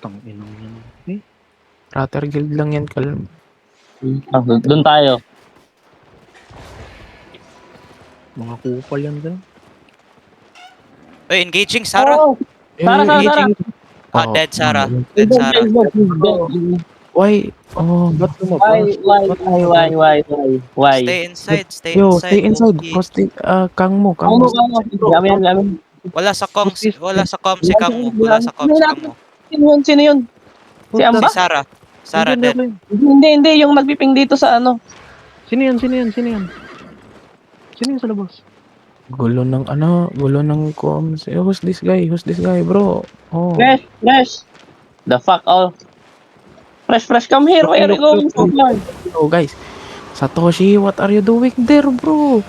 Tanginang yan. Eh, Ratter Guild lang yan, kalm. Doon tayo. mga kupal yan din. Uy, engaging, Sarah. Oh, Sarah. Dead, Sarah. Oh, Dead, Sarah. why? Oh, Ba't lumabas? Why? Stay inside, stay yo, inside. stay inside. Okay. Prosti, Kang mo. Gamin. Wala sa com si Kang mo. Wala sa com si Kang mo. Sino yun? Si Si Amba? Sarah. Sarah Hindi, dead. Hindi. Yung nagpiping dito sa ano. Sino yan? Sino yan sa labas? Gulo ng comms. Eh, who's this guy, bro? Oh. Fresh. The fuck all. Fresh, come here. Where are you going so far? Oh, guys. Satoshi, what are you doing there, bro?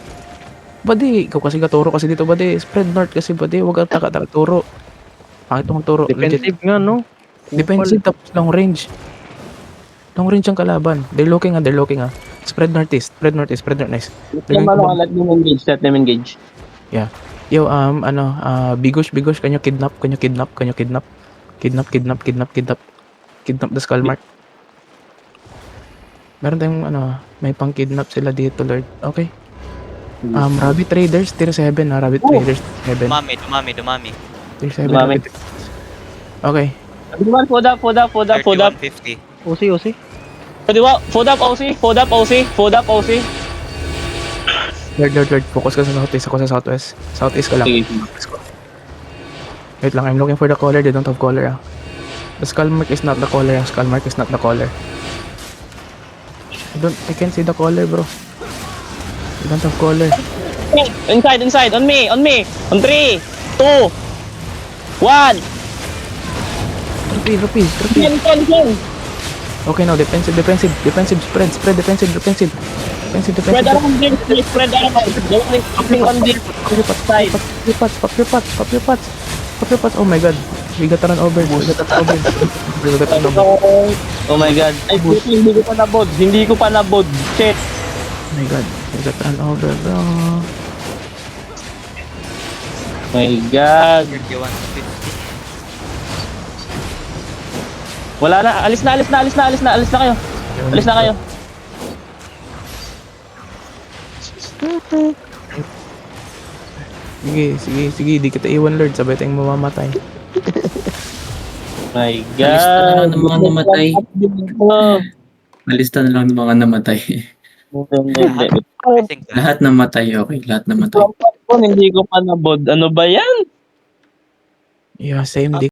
Badi, ikaw kasi katuro kasi dito, badi. Spread north kasi, badi. Huwag ka taka-turo. Pangit mong turo. Defensive nga, no? Defensive tapos long range. Long range ang kalaban. They're looking. Spread northeast. Nice. Let them engage. Yeah. Yo, Bigosh, kanyo kidnap. Kidnap the skull mark. Meron tayong, may pang-kidnap sila dito, Lord. Okay. Rabbit Raiders, tier 7 na. Rabbit Raiders, 7. Dumami. Tier 7, Dumami. Rabbit. Okay. Everyone, fold up. 3150. OC. Fold up OC. Lord. Focus ka sa southeast. Ako sa southwest. Southeast ka lang. Wait lang, I'm looking for the color. They don't have color, The skull mark is not the color. I can't see the color, bro. You don't have color. Inside. On me. On 3, 2, 1. Repeat. Ten. Okay, now defensive. Spread defensive. Spread around. On this side. Pop your pots. Oh my god. We got run over. Oh my god. Ay, hindi ko pa nabod. Shit. Oh my god. We got run over, bro. My god. 3150. Wala na. Alis na kayo. Sige. Di kita iwan, Lord. Sabay tayong mamamatay. My Nalista na lang ng mga namatay. Oh. Nalista na lang ng mga namatay. I think Lahat namatay, okay. Lahat namatay. Hindi ko pa nabod. Ano ba yan? Yeah, same.